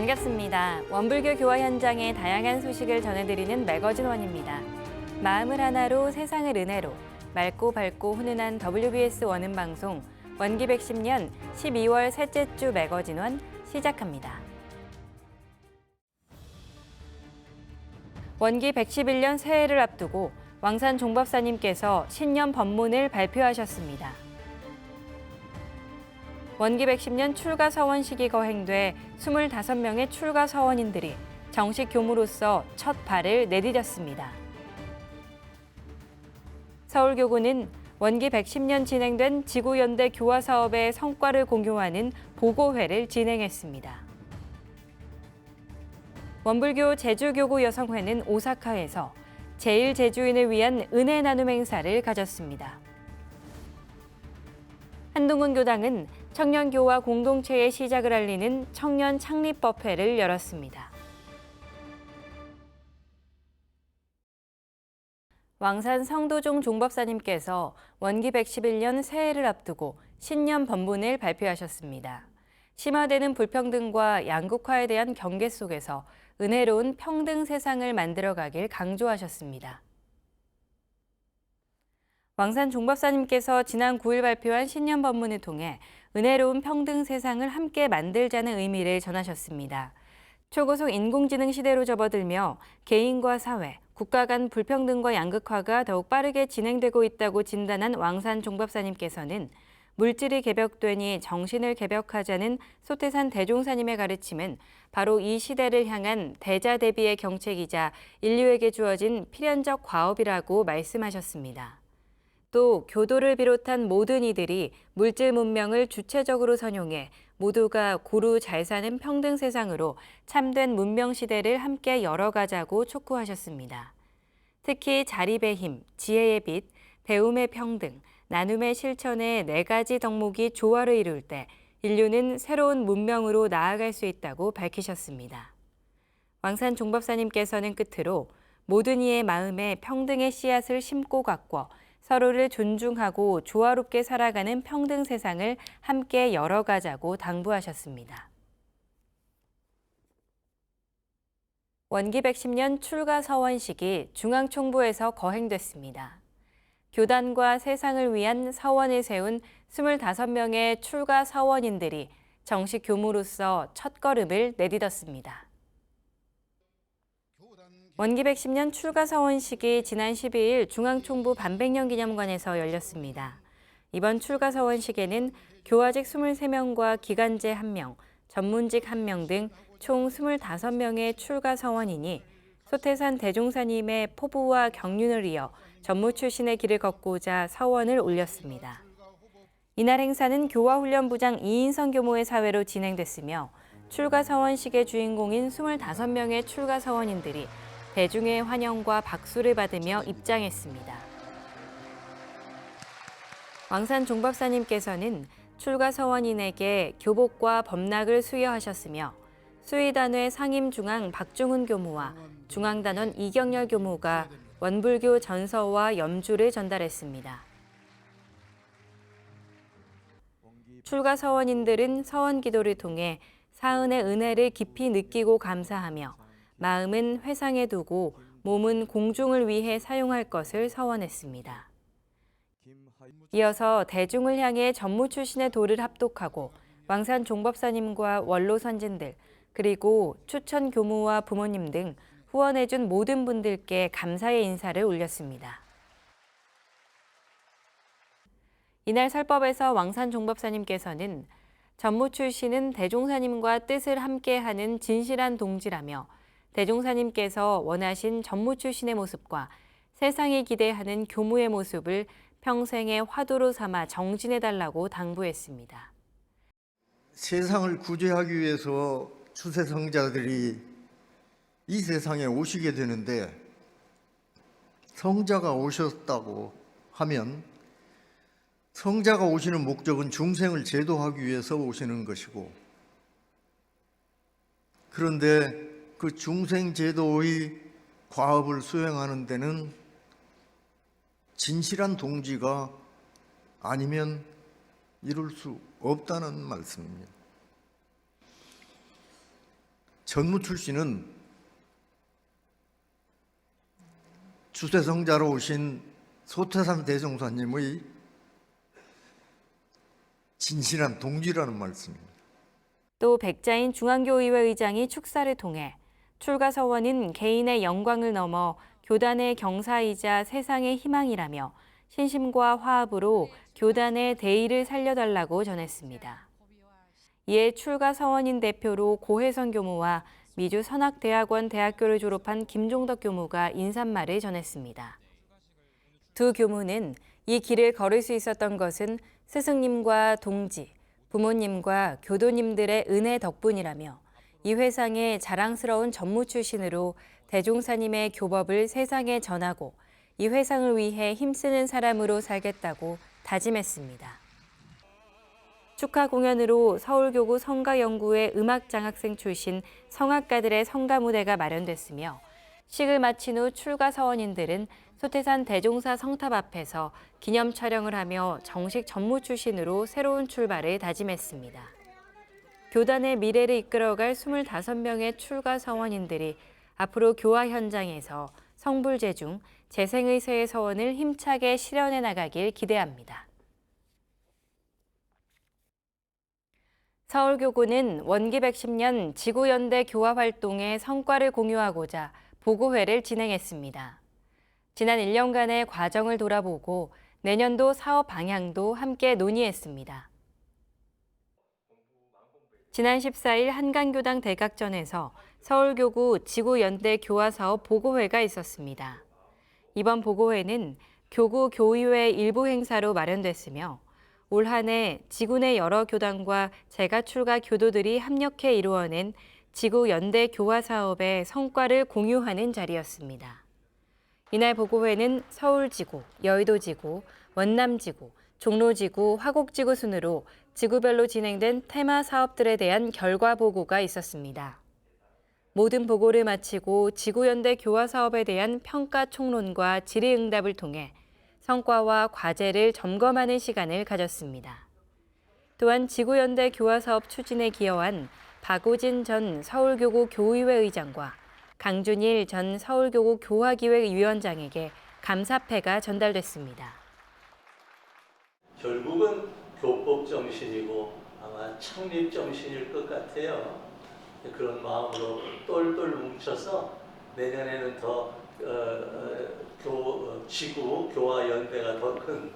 반갑습니다. 원불교 교화 현장의 다양한 소식을 전해드리는 매거진 원입니다. 마음을 하나로 세상을 은혜로 맑고 밝고 훈훈한 WBS 원음 방송 원기 110년 12월 셋째 주 매거진 원 시작합니다. 원기 111년 새해를 앞두고 왕산 종법사님께서 신년 법문을 발표하셨습니다. 원기 110년 출가 서원식이 거행돼 25명의 출가 서원인들이 정식 교무로서 첫 발을 내디뎠습니다. 서울교구는 원기 110년 진행된 지구연대 교화 사업의 성과를 공유하는 보고회를 진행했습니다. 원불교 제주교구 여성회는 오사카에서 제1제주인을 위한 은혜 나눔 행사를 가졌습니다. 한동훈 교당은 청년교화 공동체의 시작을 알리는 청년 창립법회를 열었습니다. 왕산 성도종 종법사님께서 원기 111년 새해를 앞두고 신년 법문을 발표하셨습니다. 심화되는 불평등과 양극화에 대한 경계 속에서 은혜로운 평등 세상을 만들어가길 강조하셨습니다. 왕산 종법사님께서 지난 9일 발표한 신년 법문을 통해 은혜로운 평등 세상을 함께 만들자는 의미를 전하셨습니다. 초고속 인공지능 시대로 접어들며 개인과 사회, 국가 간 불평등과 양극화가 더욱 빠르게 진행되고 있다고 진단한 왕산 종법사님께서는 물질이 개벽되니 정신을 개벽하자는 소태산 대종사님의 가르침은 바로 이 시대를 향한 대자대비의 경책이자 인류에게 주어진 필연적 과업이라고 말씀하셨습니다. 또 교도를 비롯한 모든 이들이 물질 문명을 주체적으로 선용해 모두가 고루 잘 사는 평등 세상으로 참된 문명 시대를 함께 열어가자고 촉구하셨습니다. 특히 자립의 힘, 지혜의 빛, 배움의 평등, 나눔의 실천의 4가지 덕목이 조화를 이룰 때 인류는 새로운 문명으로 나아갈 수 있다고 밝히셨습니다. 왕산 종법사님께서는 끝으로 모든 이의 마음에 평등의 씨앗을 심고 가꿔 서로를 존중하고 조화롭게 살아가는 평등 세상을 함께 열어가자고 당부하셨습니다. 원기 110년 출가 서원식이 중앙총부에서 거행됐습니다. 교단과 세상을 위한 서원을 세운 25명의 출가 서원인들이 정식 교무로서 첫걸음을 내딛었습니다. 원기 110년 출가 서원식이 지난 12일 중앙총부 반백년기념관에서 열렸습니다. 이번 출가 서원식에는 교화직 23명과 기간제 1명, 전문직 1명 등 총 25명의 출가 서원인이 소태산 대종사님의 포부와 경륜을 이어 전무 출신의 길을 걷고자 서원을 올렸습니다. 이날 행사는 교화훈련부장 이인성 교모의 사회로 진행됐으며 출가 서원식의 주인공인 25명의 출가 서원인들이 대중의 환영과 박수를 받으며 입장했습니다. 왕산 종법사님께서는 출가 서원인에게 교복과 법락을 수여하셨으며 수의단회 상임중앙 박중훈 교무와 중앙단원 이경렬 교무가 원불교 전서와 염주를 전달했습니다. 출가 서원인들은 서원 기도를 통해 사은의 은혜를 깊이 느끼고 감사하며 마음은 회상에 두고 몸은 공중을 위해 사용할 것을 서원했습니다. 이어서 대중을 향해 전무 출신의 도를 합독하고 왕산 종법사님과 원로 선진들 그리고 추천 교무와 부모님 등 후원해준 모든 분들께 감사의 인사를 올렸습니다. 이날 설법에서 왕산 종법사님께서는 전무 출신은 대종사님과 뜻을 함께하는 진실한 동지라며 대종사님께서 원하신 전무 출신의 모습과 세상이 기대하는 교무의 모습을 평생의 화두로 삼아 정진해달라고 당부했습니다. 세상을 구제하기 위해서 추세성자들이 이 세상에 오시게 되는데 성자가 오셨다고 하면 성자가 오시는 목적은 중생을 제도하기 위해서 오시는 것이고 그런데 그 중생 제도의 과업을 수행하는 데는 진실한 동지가 아니면 이룰 수 없다는 말씀입니다. 전무 출신은 주세성자로 오신 소태산 대종사님의 진실한 동지라는 말씀입니다. 또 백자인 중앙교의회 의장이 축사를 통해 출가 서원은 개인의 영광을 넘어 교단의 경사이자 세상의 희망이라며 신심과 화합으로 교단의 대의를 살려달라고 전했습니다. 이에 출가 서원인 대표로 고혜선 교무와 미주 선학대학원 대학교를 졸업한 김종덕 교무가 인사말을 전했습니다. 두 교무는 이 길을 걸을 수 있었던 것은 스승님과 동지, 부모님과 교도님들의 은혜 덕분이라며 이 회상의 자랑스러운 전무 출신으로 대종사님의 교법을 세상에 전하고 이 회상을 위해 힘쓰는 사람으로 살겠다고 다짐했습니다. 축하 공연으로 서울교구 성가연구회 음악장학생 출신 성악가들의 성가 무대가 마련됐으며 식을 마친 후 출가 서원인들은 소태산 대종사 성탑 앞에서 기념 촬영을 하며 정식 전무 출신으로 새로운 출발을 다짐했습니다. 교단의 미래를 이끌어갈 25명의 출가 서원인들이 앞으로 교화 현장에서 성불재중, 재생의세의 서원을 힘차게 실현해 나가길 기대합니다. 서울교구는 원기 110년 지구연대 교화 활동의 성과를 공유하고자 보고회를 진행했습니다. 지난 1년간의 과정을 돌아보고 내년도 사업 방향도 함께 논의했습니다. 지난 14일 한강교당 대각전에서 서울교구 지구연대 교화사업 보고회가 있었습니다. 이번 보고회는 교구 교의회 일부 행사로 마련됐으며 올 한 해 지구 내 여러 교단과 재가 출가 교도들이 합력해 이루어낸 지구연대 교화사업의 성과를 공유하는 자리였습니다. 이날 보고회는 서울지구, 여의도지구, 원남지구, 종로지구, 화곡지구 순으로 지구별로 진행된 테마 사업들에 대한 결과 보고가 있었습니다. 모든 보고를 마치고 지구연대 교화사업에 대한 평가 총론과 질의응답을 통해 성과와 과제를 점검하는 시간을 가졌습니다. 또한 지구연대 교화사업 추진에 기여한 박우진 전 서울교구 교의회 의장과 강준일 전 서울교구 교화기획 위원장에게 감사패가 전달됐습니다. 결국은 교법 정신이고 아마 창립 정신일 것 같아요. 그런 마음으로 똘똘 뭉쳐서 내년에는 더 지구 교화 연대가 더 큰,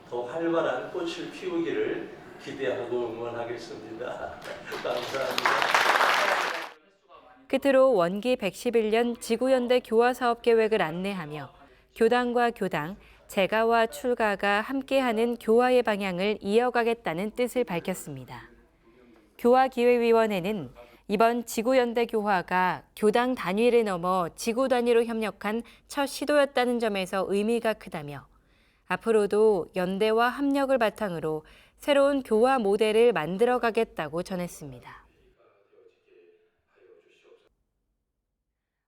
더 활발한 꽃을 피우기를 기대하고 응원하겠습니다. 감사합니다. 끝으로 원기 111년 지구연대 교화사업 계획을 안내하며 교단과 교당, 재가와 출가가 함께하는 교화의 방향을 이어가겠다는 뜻을 밝혔습니다. 교화기획위원회는 이번 지구연대 교화가 교당 단위를 넘어 지구 단위로 협력한 첫 시도였다는 점에서 의미가 크다며 앞으로도 연대와 협력을 바탕으로 새로운 교화 모델을 만들어가겠다고 전했습니다.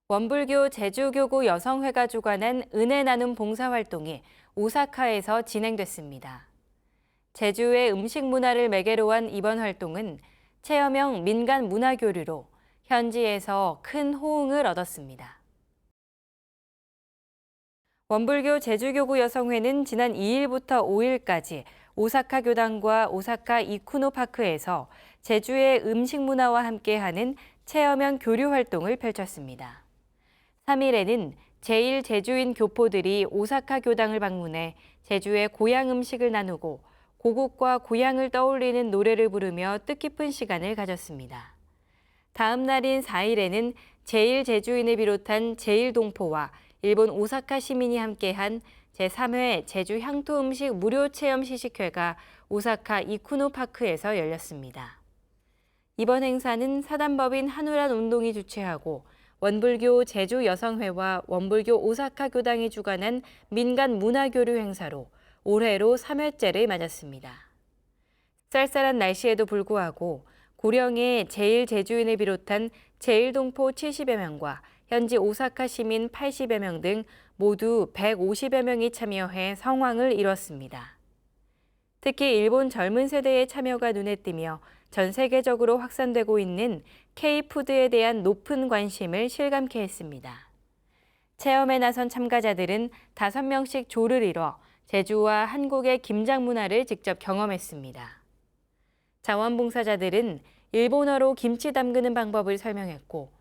원불교 제주교구 여성회가 주관한 은혜 나눔 봉사활동이 오사카에서 진행됐습니다. 제주의 음식 문화를 매개로 한 이번 활동은 체험형 민간 문화 교류로 현지에서 큰 호응을 얻었습니다. 원불교 제주교구 여성회는 지난 2일부터 5일까지 오사카 교당과 오사카 이쿠노 파크에서 제주의 음식 문화와 함께하는 체험형 교류 활동을 펼쳤습니다. 3일에는 제1제주인 교포들이 오사카 교당을 방문해 제주의 고향 음식을 나누고 고국과 고향을 떠올리는 노래를 부르며 뜻깊은 시간을 가졌습니다. 다음 날인 4일에는 제1제주인을 비롯한 제1동포와 일본 오사카 시민이 함께한 제3회 제주 향토 음식 무료 체험 시식회가 오사카 이쿠노 파크에서 열렸습니다. 이번 행사는 사단법인 한우란 운동이 주최하고 원불교 제주 여성회와 원불교 오사카 교당이 주관한 민간 문화교류 행사로 올해로 3회째를 맞았습니다. 쌀쌀한 날씨에도 불구하고 고령의 제1제주인을 비롯한 제1동포 70여 명과 현지 오사카 시민 80여 명 등 모두 150여 명이 참여해 성황을 이뤘습니다. 특히 일본 젊은 세대의 참여가 눈에 띄며 전 세계적으로 확산되고 있는 K-푸드에 대한 높은 관심을 실감케 했습니다. 체험에 나선 참가자들은 5명씩 조를 이뤄 제주와 한국의 김장 문화를 직접 경험했습니다. 자원봉사자들은 일본어로 김치 담그는 방법을 설명했고,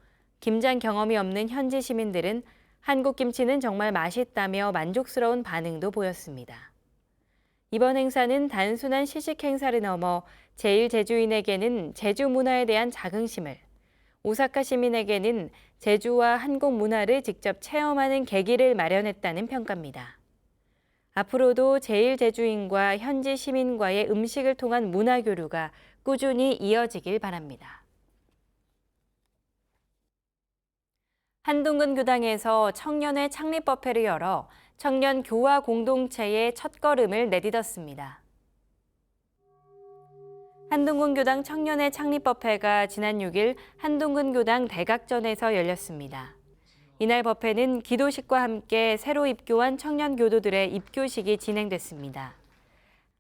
김장 경험이 없는 현지 시민들은 한국 김치는 정말 맛있다며 만족스러운 반응도 보였습니다. 이번 행사는 단순한 시식 행사를 넘어 제1제주인에게는 제주 문화에 대한 자긍심을, 오사카 시민에게는 제주와 한국 문화를 직접 체험하는 계기를 마련했다는 평가입니다. 앞으로도 제1제주인과 현지 시민과의 음식을 통한 문화 교류가 꾸준히 이어지길 바랍니다. 한둥근 교당에서 청년회 창립법회를 열어 청년 교화 공동체의 첫걸음을 내딛었습니다. 한둥근 교당 청년회 창립법회가 지난 6일 한둥근 교당 대각전에서 열렸습니다. 이날 법회는 기도식과 함께 새로 입교한 청년 교도들의 입교식이 진행됐습니다.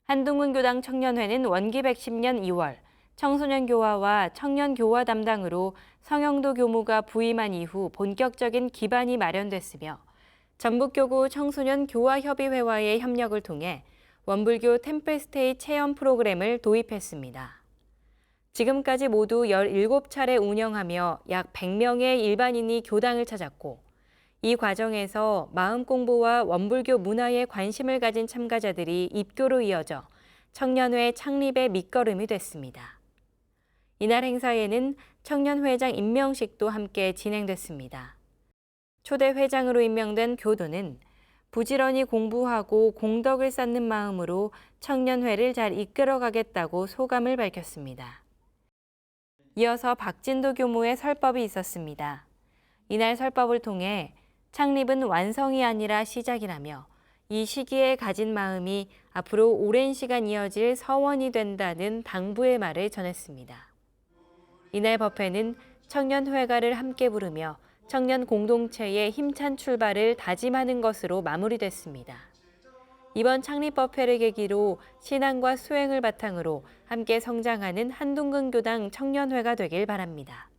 한둥근 교당 청년회는 원기 110년 2월 청소년 교화와 청년 교화 담당으로 성영도 교무가 부임한 이후 본격적인 기반이 마련됐으며 전북교구 청소년 교화협의회와의 협력을 통해 원불교 템플스테이 체험 프로그램을 도입했습니다. 지금까지 모두 17차례 운영하며 약 100명의 일반인이 교당을 찾았고, 이 과정에서 마음 공부와 원불교 문화에 관심을 가진 참가자들이 입교로 이어져 청년회 창립의 밑거름이 됐습니다. 이날 행사에는 청년회장 임명식도 함께 진행됐습니다. 초대 회장으로 임명된 교도는 부지런히 공부하고 공덕을 쌓는 마음으로 청년회를 잘 이끌어가겠다고 소감을 밝혔습니다. 이어서 박진도 교무의 설법이 있었습니다. 이날 설법을 통해 창립은 완성이 아니라 시작이라며 이 시기에 가진 마음이 앞으로 오랜 시간 이어질 서원이 된다는 당부의 말을 전했습니다. 이날 법회는 청년회가를 함께 부르며 청년 공동체의 힘찬 출발을 다짐하는 것으로 마무리됐습니다. 이번 창립법회를 계기로 신앙과 수행을 바탕으로 함께 성장하는 한둥근 교당 청년회가 되길 바랍니다.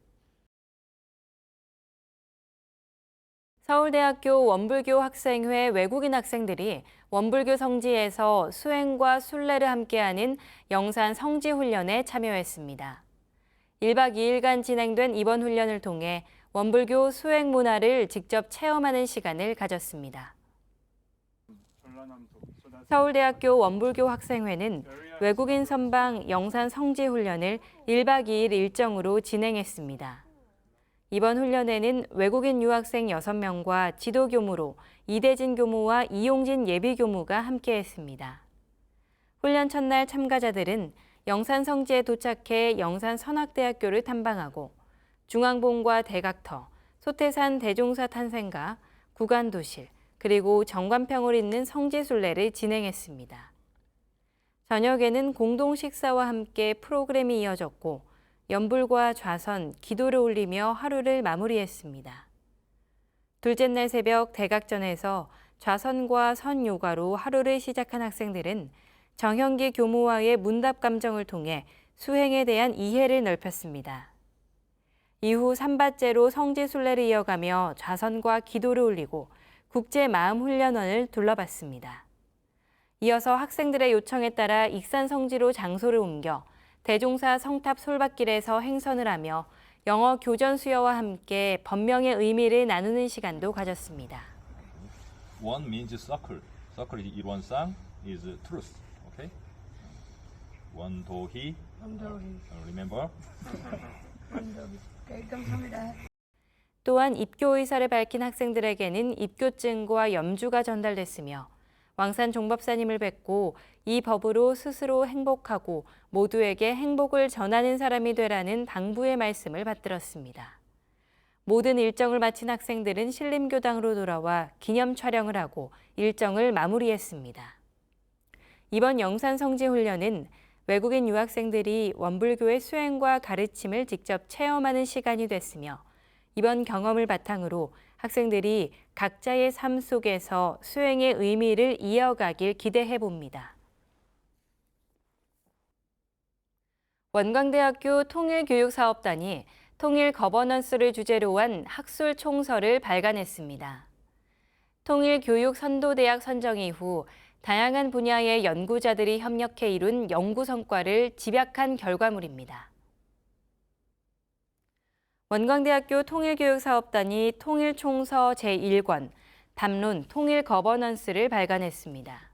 서울대학교 원불교 학생회 외국인 학생들이 원불교 성지에서 수행과 순례를 함께하는 영산 성지훈련에 참여했습니다. 1박 2일간 진행된 이번 훈련을 통해 원불교 수행 문화를 직접 체험하는 시간을 가졌습니다. 서울대학교 원불교 학생회는 외국인 선방 영산 성지 훈련을 1박 2일 일정으로 진행했습니다. 이번 훈련에는 외국인 유학생 6명과 지도교무로 이대진 교무와 이용진 예비교무가 함께했습니다. 훈련 첫날 참가자들은 영산 성지에 도착해 영산 선학대학교를 탐방하고 중앙봉과 대각터, 소태산 대종사 탄생가, 구간도실, 그리고 정관평을 잇는 성지순례를 진행했습니다. 저녁에는 공동 식사와 함께 프로그램이 이어졌고 연불과 좌선, 기도를 올리며 하루를 마무리했습니다. 둘째 날 새벽 대각전에서 좌선과 선요가로 하루를 시작한 학생들은 정형기 교무와의 문답 감정을 통해 수행에 대한 이해를 넓혔습니다. 이후 3바째로 성지순례를 이어가며 좌선과 기도를 올리고 국제마음훈련원을 둘러봤습니다. 이어서 학생들의 요청에 따라 익산성지로 장소를 옮겨 대종사 성탑 솔밭길에서 행선을 하며 영어 교전 수여와 함께 법명의 의미를 나누는 시간도 가졌습니다. One means circle. Circle is 일원상 is truth. Okay. 원도희. Remember. 네, 감사합니다. 또한 입교 의사를 밝힌 학생들에게는 입교증과 염주가 전달됐으며 왕산 종법사님을 뵙고 이 법으로 스스로 행복하고 모두에게 행복을 전하는 사람이 되라는 당부의 말씀을 받들었습니다. 모든 일정을 마친 학생들은 신림교당으로 돌아와 기념 촬영을 하고 일정을 마무리했습니다. 이번 영산성지훈련은 외국인 유학생들이 원불교의 수행과 가르침을 직접 체험하는 시간이 됐으며 이번 경험을 바탕으로 학생들이 각자의 삶 속에서 수행의 의미를 이어가길 기대해 봅니다. 원광대학교 통일교육사업단이 통일 거버넌스를 주제로 한 학술 총서를 발간했습니다. 통일교육선도대학 선정 이후 다양한 분야의 연구자들이 협력해 이룬 연구 성과를 집약한 결과물입니다. 원광대학교 통일교육사업단이 통일총서 제1권 담론 통일 거버넌스를 발간했습니다.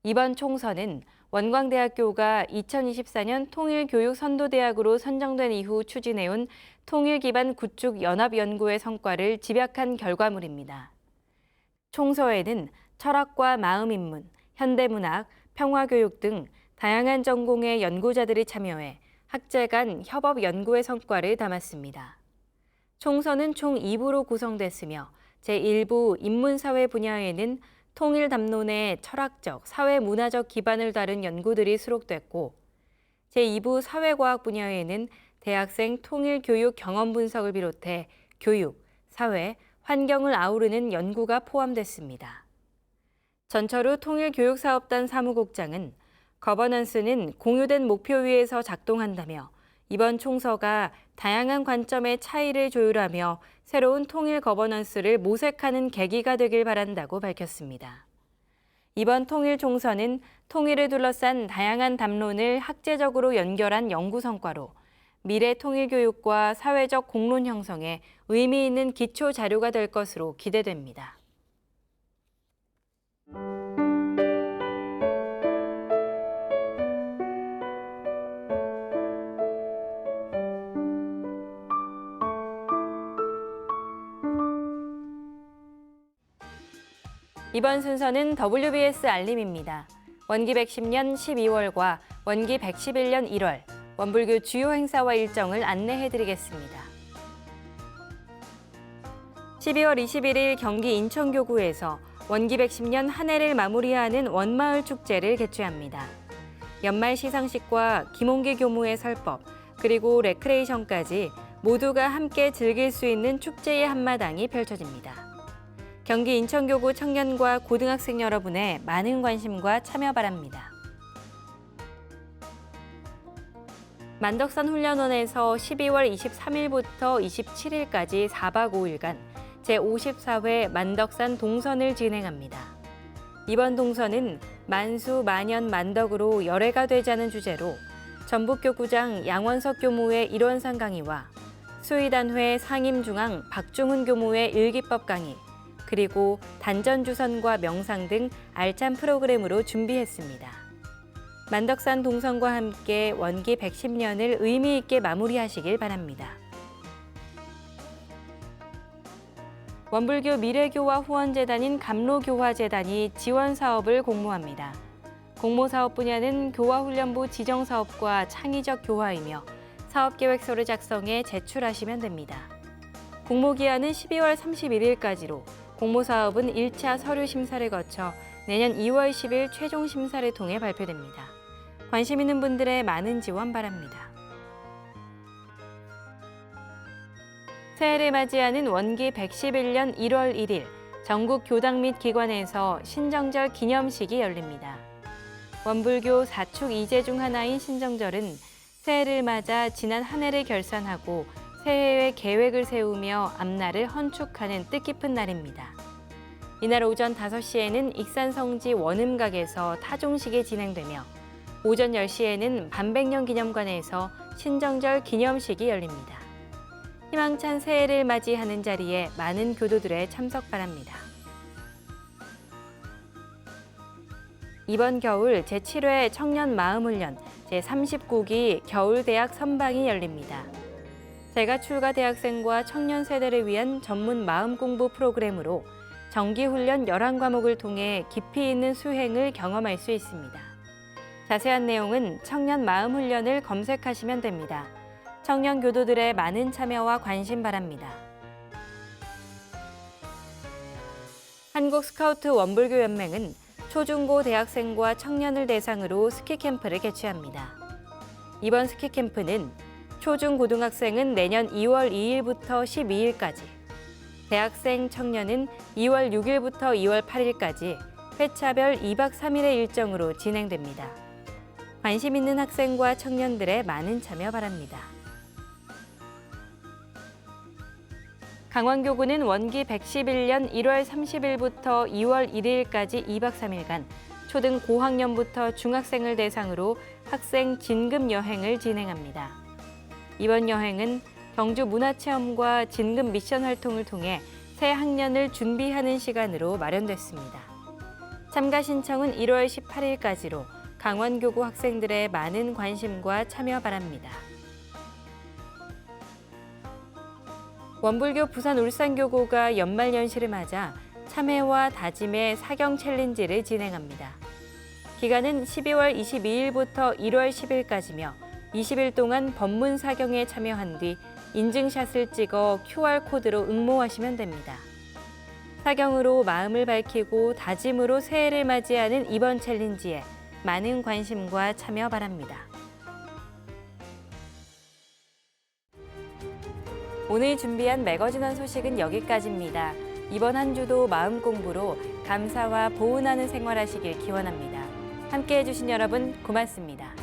이번 총서는 원광대학교가 2024년 통일교육선도대학으로 선정된 이후 추진해온 통일 기반 구축 연합연구의 성과를 집약한 결과물입니다. 총서에는 철학과 마음인문, 현대문학, 평화교육 등 다양한 전공의 연구자들이 참여해 학제 간 협업 연구의 성과를 담았습니다. 총서는 총 2부로 구성됐으며 제1부 인문사회 분야에는 통일 담론의 철학적, 사회문화적 기반을 다룬 연구들이 수록됐고 제2부 사회과학 분야에는 대학생 통일 교육 경험 분석을 비롯해 교육, 사회, 환경을 아우르는 연구가 포함됐습니다. 전철우 통일교육사업단 사무국장은 거버넌스는 공유된 목표 위에서 작동한다며 이번 총서가 다양한 관점의 차이를 조율하며 새로운 통일 거버넌스를 모색하는 계기가 되길 바란다고 밝혔습니다. 이번 통일 총서는 통일을 둘러싼 다양한 담론을 학제적으로 연결한 연구 성과로 미래 통일 교육과 사회적 공론 형성에 의미 있는 기초 자료가 될 것으로 기대됩니다. 이번 순서는 WBS 알림입니다. 원기 110년 12월과 원기 111년 1월, 원불교 주요 행사와 일정을 안내해드리겠습니다. 12월 21일 경기 인천교구에서 원기 110년 한 해를 마무리하는 원마을 축제를 개최합니다. 연말 시상식과 김홍기 교무의 설법, 그리고 레크레이션까지 모두가 함께 즐길 수 있는 축제의 한마당이 펼쳐집니다. 경기 인천교구 청년과 고등학생 여러분의 많은 관심과 참여 바랍니다. 만덕산 훈련원에서 12월 23일부터 27일까지 4박 5일간 제54회 만덕산 동선을 진행합니다. 이번 동선은 만수, 만연, 만덕으로 열애가 되자는 주제로 전북교구장 양원석 교무의 일원상 강의와 수의단회 상임중앙 박중훈 교무의 일기법 강의, 그리고 단전주선과 명상 등 알찬 프로그램으로 준비했습니다. 만덕산 동선과 함께 원기 110년을 의미 있게 마무리하시길 바랍니다. 원불교 미래교화 후원재단인 감로교화재단이 지원 사업을 공모합니다. 공모 사업 분야는 교화훈련부 지정 사업과 창의적 교화이며 사업계획서를 작성해 제출하시면 됩니다. 공모 기한은 12월 31일까지로 공모 사업은 1차 서류 심사를 거쳐 내년 2월 10일 최종 심사를 통해 발표됩니다. 관심 있는 분들의 많은 지원 바랍니다. 새해를 맞이하는 원기 111년 1월 1일 전국 교당 및 기관에서 신정절 기념식이 열립니다. 원불교 4축 2제 중 하나인 신정절은 새해를 맞아 지난 한 해를 결산하고 새해의 계획을 세우며 앞날을 헌축하는 뜻깊은 날입니다. 이날 오전 5시에는 익산성지 원음각에서 타종식이 진행되며 오전 10시에는 반백년 기념관에서 신정절 기념식이 열립니다. 희망찬 새해를 맞이하는 자리에 많은 교도들의 참석 바랍니다. 이번 겨울 제7회 청년 마음훈련 제39기 겨울대학 선방이 열립니다. 재가 출가 대학생과 청년 세대를 위한 전문 마음 공부 프로그램으로 정기훈련 11과목을 통해 깊이 있는 수행을 경험할 수 있습니다. 자세한 내용은 청년 마음훈련을 검색하시면 됩니다. 청년 교도들의 많은 참여와 관심 바랍니다. 한국스카우트 원불교연맹은 초중고 대학생과 청년을 대상으로 스키캠프를 개최합니다. 이번 스키캠프는 초중고등학생은 내년 2월 2일부터 12일까지, 대학생 청년은 2월 6일부터 2월 8일까지 회차별 2박 3일의 일정으로 진행됩니다. 관심 있는 학생과 청년들의 많은 참여 바랍니다. 강원교구는 원기 111년 1월 30일부터 2월 1일까지 2박 3일간 초등 고학년부터 중학생을 대상으로 학생 진급 여행을 진행합니다. 이번 여행은 경주 문화체험과 진급 미션 활동을 통해 새 학년을 준비하는 시간으로 마련됐습니다. 참가 신청은 1월 18일까지로 강원교구 학생들의 많은 관심과 참여 바랍니다. 원불교 부산 울산교구가 연말연시를 맞아 참회와 다짐의 사경 챌린지를 진행합니다. 기간은 12월 22일부터 1월 10일까지며 20일 동안 법문 사경에 참여한 뒤 인증샷을 찍어 QR코드로 응모하시면 됩니다. 사경으로 마음을 밝히고 다짐으로 새해를 맞이하는 이번 챌린지에 많은 관심과 참여 바랍니다. 오늘 준비한 매거진원 소식은 여기까지입니다. 이번 한 주도 마음 공부로 감사와 보은하는 생활하시길 기원합니다. 함께해 주신 여러분 고맙습니다.